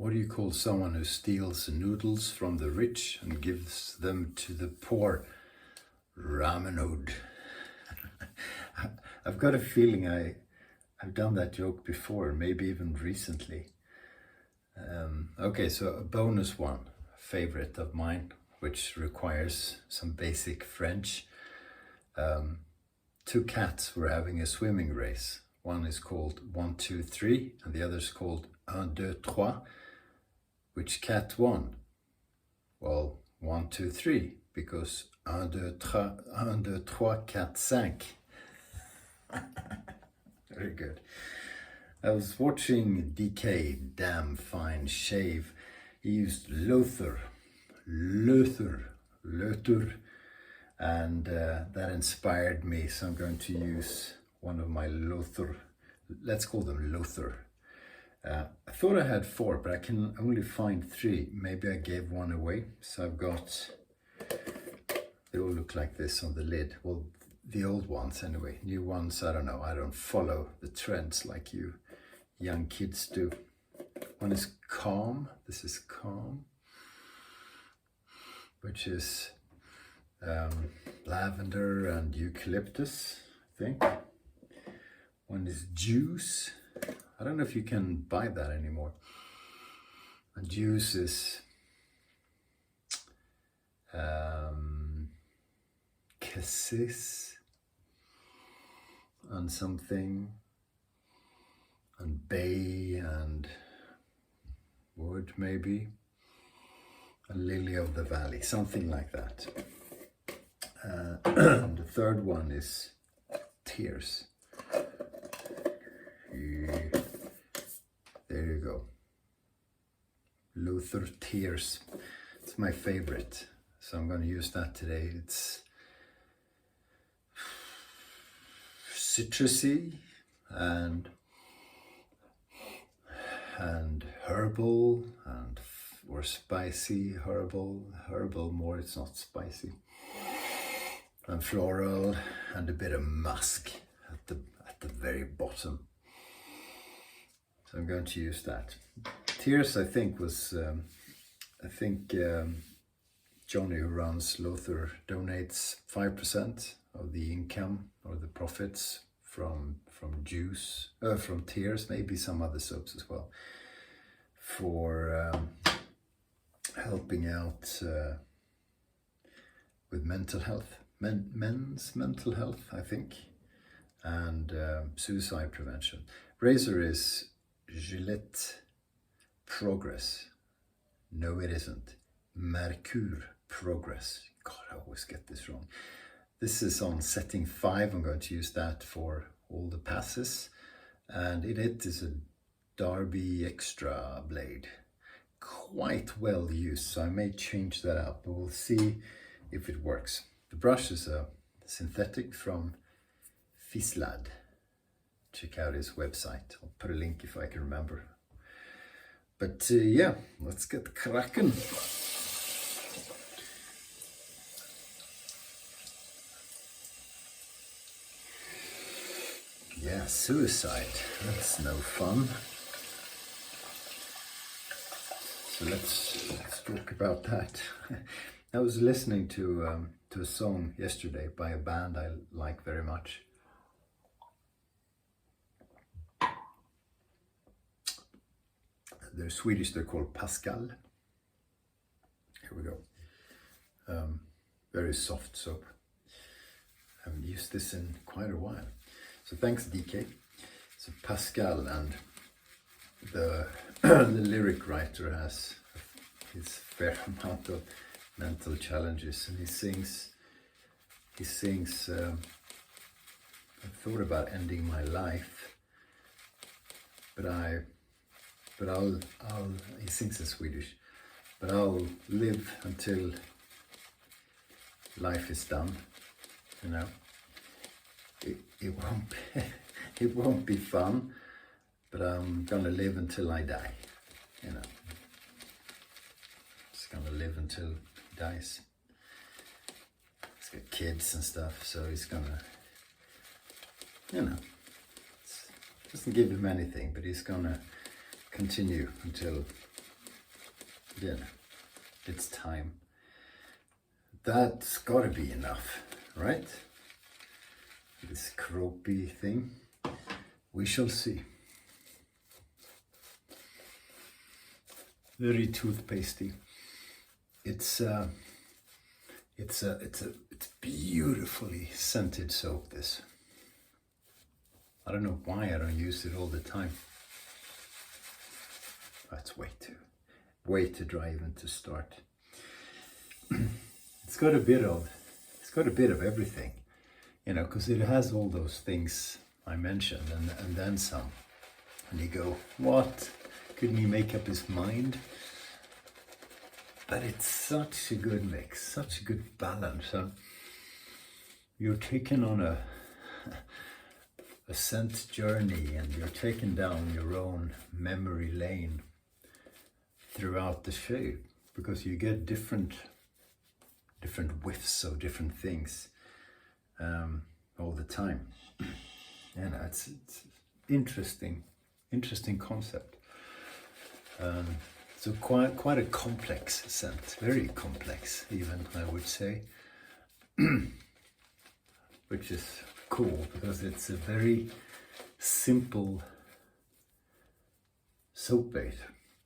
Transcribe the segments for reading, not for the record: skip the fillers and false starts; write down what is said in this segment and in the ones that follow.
What do you call someone who steals noodles from the rich and gives them to the poor? Ramen hood. I've got a feeling I've done that joke before, maybe even recently. Okay, so a bonus one, a favorite of mine, which requires some basic French. Two cats were having a swimming race. One is called 1, 2, 3, and the other is called 1, 2, 3. Which cat won? Well, 1, 2, 3, because 1, 2, 3, 1, 2, 3, 4, 5. Very good. I was watching DK, damn fine shave. He used Løthur, and that inspired me. So I'm going to use one of my Løthur. Let's call them Løthur. I thought I had 4, but I can only find 3. Maybe I gave one away. So I've got, they all look like this on the lid. Well, the old ones anyway. New ones, I don't know. I don't follow the trends like you young kids do. One is Calm. This is Calm, which is lavender and eucalyptus, I think. One is Juice. I don't know if you can buy that anymore. And Juice is Cassis and something, and Bay and Wood maybe, and Lily of the Valley, something like that. And the third one is Tears. There you go. Løthur Tears. It's my favorite, so I'm going to use that today. It's citrusy and herbal or spicy. Herbal more, it's not spicy, and floral, and a bit of musk at the very bottom. So I'm going to use that. Tears, I think, was Johnny, who runs Løthur, donates 5% of the income or the profits from Juice, from Tears, maybe some other soaps as well, for helping out with mental health, men's mental health, I think, and suicide prevention. Razor is Gillette Progress. No, it isn't. Mercure Progress. God, I always get this wrong. This is on setting 5. I'm going to use that for all the passes. And in it is a Derby Extra blade. Quite well used, so I may change that out, but we'll see if it works. The brush is a synthetic from Filslade. Check out his website. I'll put a link if I can remember. But yeah, let's get cracking. Yeah, suicide. That's no fun. So let's talk about that. I was listening to a song yesterday by a band I like very much. They're Swedish, they're called Pascal. Here we go. Very soft soap. I haven't used this in quite a while. So thanks, DK. So Pascal, and the lyric writer has his fair amount of mental challenges, and he sings, I thought about ending my life, but he sings in Swedish, but I'll live until life is done, you know. It won't be fun, but I'm gonna live until I die, you know. Just gonna live until he dies. He's got kids and stuff, so he's gonna, you know, doesn't give him anything, but he's gonna continue until Then it's time. That's gotta be enough, right? This croppy thing. We shall see. Very toothpastey. It's beautifully scented soap, this. I don't know why I don't use it all the time. That's way too dry even to start. It's got a bit of everything, you know, because it has all those things I mentioned and then some. And you go, what? Couldn't he make up his mind? But it's such a good mix, such a good balance. You're taken on a scent journey, and you're taken down your own memory lane throughout the shave, because you get different whiffs of different things all the time. And it's interesting concept. So quite a complex scent, very complex even, I would say, which is cool because it's a very simple soap base.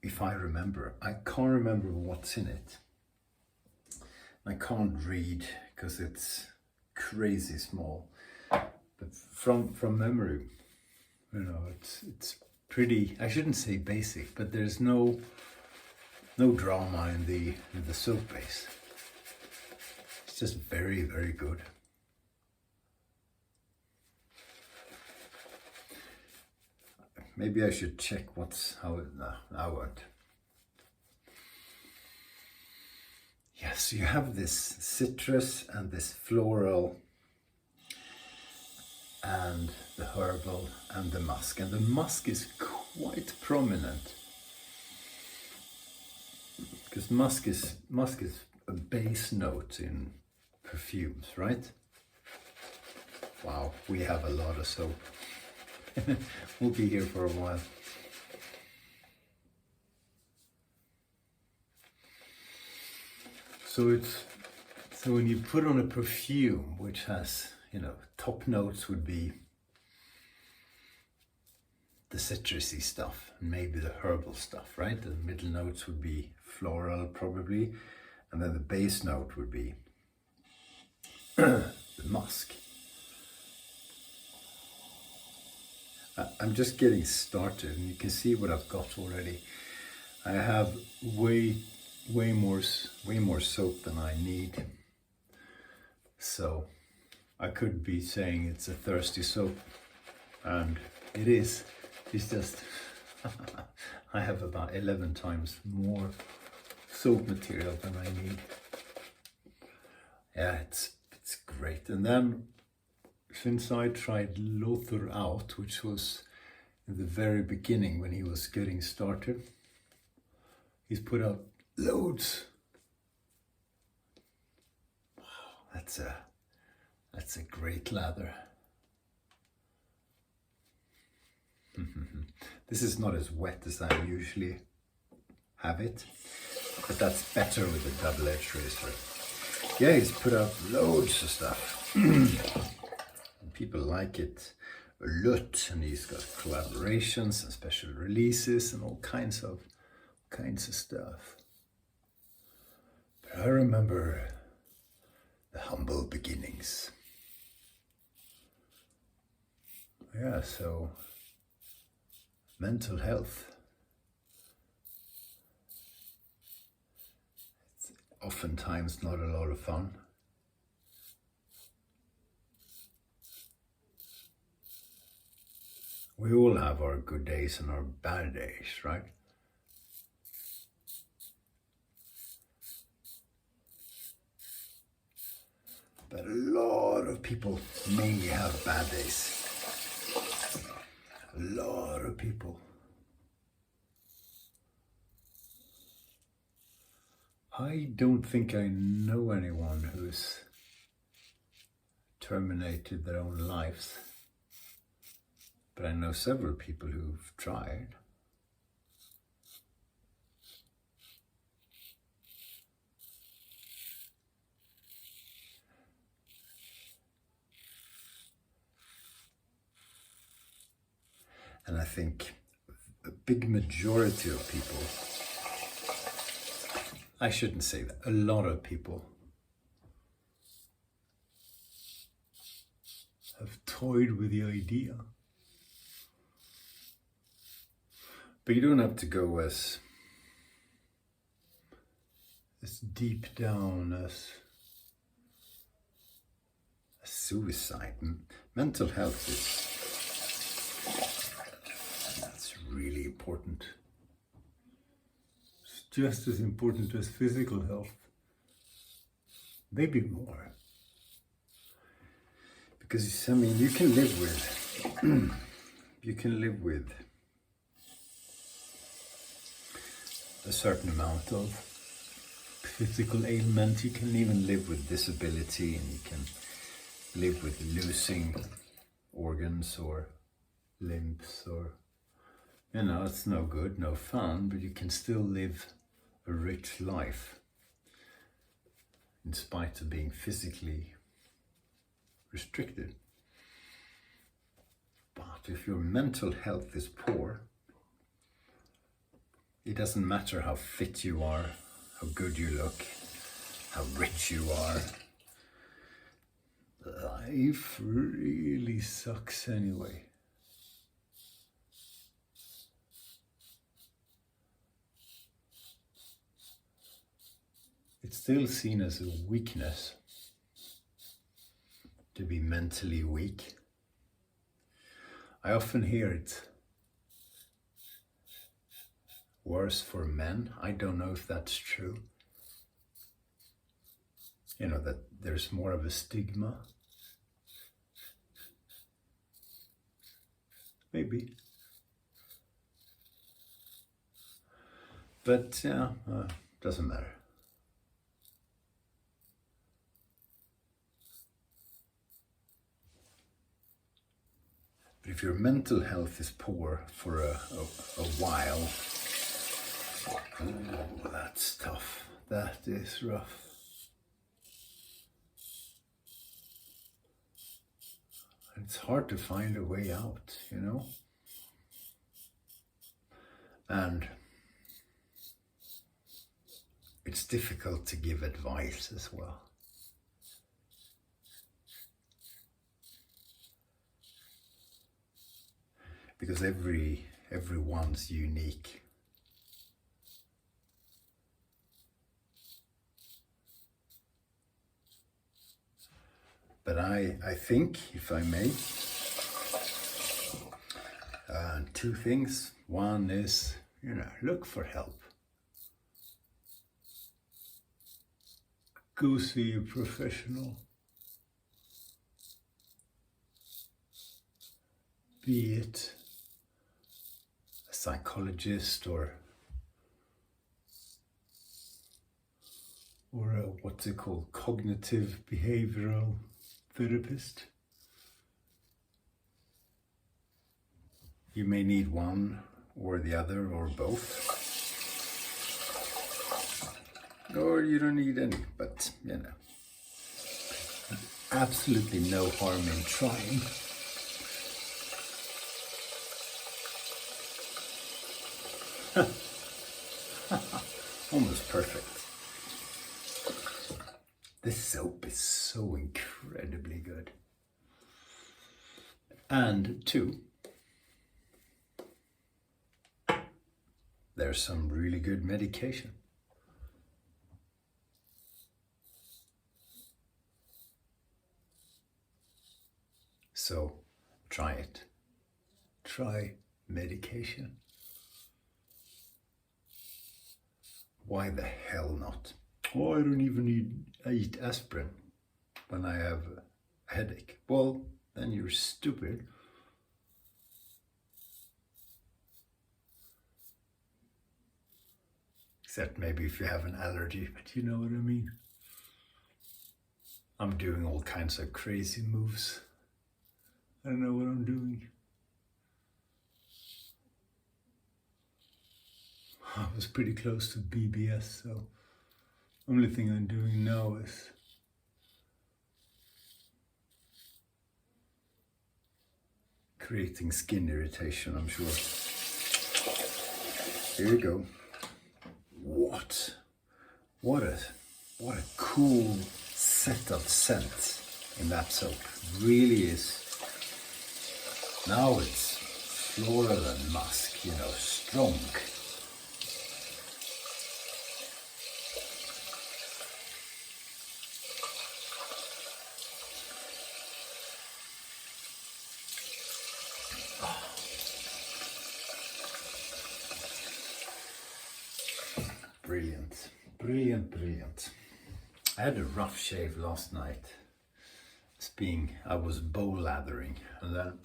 If I remember, I can't remember what's in it. I can't read because it's crazy small. But from memory, you know, it's pretty. I shouldn't say basic, but there's no drama in the soap base. It's just very, very good. Maybe I should check how it. No, I won't. Yes, you have this citrus and this floral and the herbal and the musk. And the musk is quite prominent. Because musk is a base note in perfumes, right? Wow, we have a lot of soap. We'll be here for a while. So when you put on a perfume which has, you know, top notes would be the citrusy stuff and maybe the herbal stuff, right? The middle notes would be floral probably, and then the base note would be the musk. I'm just getting started, and you can see what I've got already. I have way more soap than I need. So I could be saying it's a thirsty soap, and it is. It's just I have about 11 times more soap material than I need. Yeah, it's great. And then since I tried Løthur out, which was in the very beginning when he was getting started, he's put out loads. Wow, that's a great lather. This is not as wet as I usually have it, but that's better with a double-edged razor. Yeah, he's put out loads of stuff. People like it a lot, and he's got collaborations and special releases and all kinds of stuff. But I remember the humble beginnings. Yeah, so mental health. It's oftentimes not a lot of fun. We all have our good days and our bad days, right? But a lot of people may have bad days. A lot of people. I don't think I know anyone who's terminated their own lives. But I know several people who've tried. And I think a big majority of people, I shouldn't say that, a lot of people have toyed with the idea. But you don't have to go as deep down as suicide. Mental health that's really important. It's just as important as physical health, maybe more. Because I mean, you can live with a certain amount of physical ailment. You can even live with disability, and you can live with losing organs or limbs, or it's no good, no fun, but you can still live a rich life in spite of being physically restricted. But if your mental health is poor, it doesn't matter how fit you are, how good you look, how rich you are. Life really sucks anyway. It's still seen as a weakness to be mentally weak. I often hear it worse for men. I don't know if that's true. That there's more of a stigma. Maybe. But doesn't matter. But if your mental health is poor for a while, that's tough. That is rough. It's hard to find a way out, And it's difficult to give advice as well. Because everyone's unique. But I think, if I may, two things. One is, look for help. Go see a professional. Be it a psychologist or a what's it called, cognitive behavioral therapist. You may need one or the other or both. Or you don't need any, but absolutely no harm in trying. Almost perfect. This soap is so incredibly good. And two, there's some really good medication. So try it. Try medication. Why the hell not? Oh, I don't even eat aspirin when I have a headache. Well, then you're stupid. Except maybe if you have an allergy, but you know what I mean. I'm doing all kinds of crazy moves. I don't know what I'm doing. I was pretty close to BBS, so only thing I'm doing now is creating skin irritation, I'm sure. Here you go. What a cool set of scents in that soap. Really is. Now it's floral and musk, you know, strong. Brilliant, brilliant, brilliant. I had a rough shave last night. I was bow lathering, and then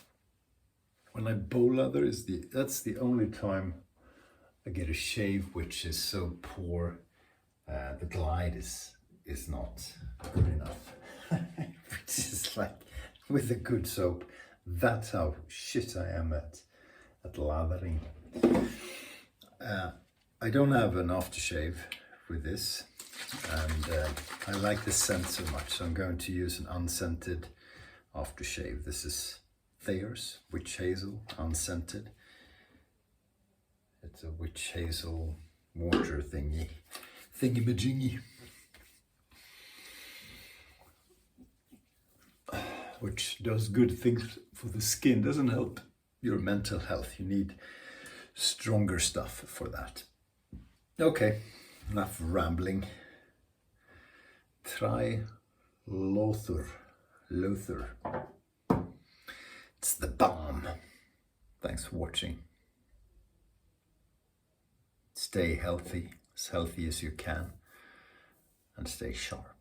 when I bow lather that's the only time I get a shave which is so poor. The glide is not good enough. Which is like with a good soap. That's how shit I am at lathering. I don't have an aftershave with this, and I like the scent so much, so I'm going to use an unscented aftershave. This is Thayer's Witch Hazel unscented. It's a witch hazel water thingy-majingy, which does good things for the skin. Doesn't help your mental health. You need stronger stuff for that. Okay, enough rambling. Try Løthur. It's the bomb. Thanks for watching. Stay healthy as you can, and stay sharp.